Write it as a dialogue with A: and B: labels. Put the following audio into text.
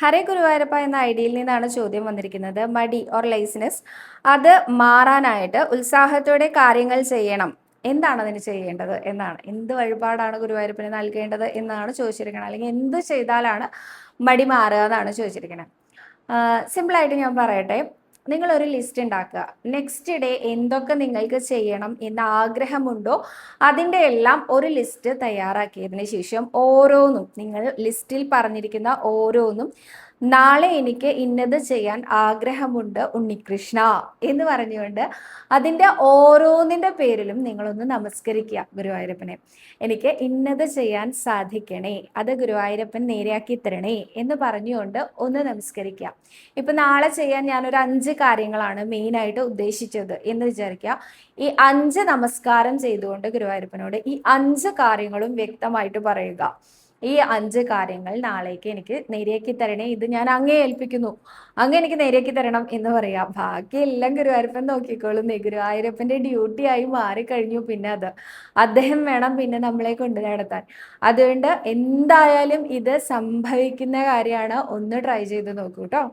A: ഹരേ ഗുരുവായൂരപ്പ എന്ന ഐഡിയയിൽ നിന്നാണ് ചോദ്യം വന്നിരിക്കുന്നത്. മടി ഓർ ലേസിനെസ് അത് മാറാനായിട്ട് ഉത്സാഹത്തോടെ കാര്യങ്ങൾ ചെയ്യണം. എന്താണ് അതിന് ചെയ്യേണ്ടത് എന്നാണ്. എന്ത് വഴിപാടാണ് ഗുരുവായൂരപ്പന് നൽകേണ്ടത് എന്നാണ് ചോദിച്ചിരിക്കുന്നത്. അല്ലെങ്കിൽ എന്ത് ചെയ്താലാണ് മടി മാറുക എന്നാണ് ചോദിച്ചിരിക്കുന്നത്. സിമ്പിളായിട്ട് ഞാൻ പറയട്ടെ. നിങ്ങളൊരു ലിസ്റ്റ് ഉണ്ടാക്കുക. നെക്സ്റ്റ് ഡേ എന്തൊക്കെ നിങ്ങൾക്ക് ചെയ്യണം എന്ന ആഗ്രഹമുണ്ടോ അതിൻ്റെ എല്ലാം ഒരു ലിസ്റ്റ് തയ്യാറാക്കിയതിന് ശേഷം ഓരോന്നും നിങ്ങൾ ലിസ്റ്റിൽ പറഞ്ഞിരിക്കുന്ന ഓരോന്നും നാളെ എനിക്ക് ഇന്നത് ചെയ്യാൻ ആഗ്രഹമുണ്ട് ഉണ്ണികൃഷ്ണ എന്ന് പറഞ്ഞുകൊണ്ട് അതിൻ്റെ ഓരോന്നിൻ്റെ പേരിലും നിങ്ങളൊന്ന് നമസ്കരിക്കുക ഗുരുവായൂരപ്പനെ. എനിക്ക് ഇന്നത് ചെയ്യാൻ സാധിക്കണേ, അത് ഗുരുവായൂരപ്പൻ നേരെയാക്കി തരണേ എന്ന് പറഞ്ഞുകൊണ്ട് ഒന്ന് നമസ്കരിക്കുക. ഇപ്പം നാളെ ചെയ്യാൻ ഞാനൊരു 5 കാര്യങ്ങളാണ് മെയിനായിട്ട് ഉദ്ദേശിച്ചത് എന്ന് വിചാരിക്കുക. ഈ 5 നമസ്കാരം ചെയ്തുകൊണ്ട് ഗുരുവായൂരപ്പനോട് ഈ 5 കാര്യങ്ങളും വ്യക്തമായിട്ട് പറയുക. ഈ 5 കാര്യങ്ങൾ നാളേക്ക് എനിക്ക് നേരെയാക്കി തരണേ, ഇത് ഞാൻ അങ്ങേ ഏൽപ്പിക്കുന്നു, അങ്ങ് എനിക്ക് നേരെയാക്കി തരണം എന്ന് പറയാം. ബാക്കിയെല്ലാം ഗുരുവായൂരപ്പൻ നോക്കിക്കോളും. ഗുരുവായൂരപ്പൻ്റെ ഡ്യൂട്ടി ആയി മാറിക്കഴിഞ്ഞു. പിന്നെ അദ്ദേഹം വേണം പിന്നെ നമ്മളെ കൊണ്ട് നടത്താൻ. അതുകൊണ്ട് എന്തായാലും ഇത് സംഭവിക്കുന്ന കാര്യമാണ്. ഒന്ന് ട്രൈ ചെയ്ത് നോക്കൂ കേട്ടോ.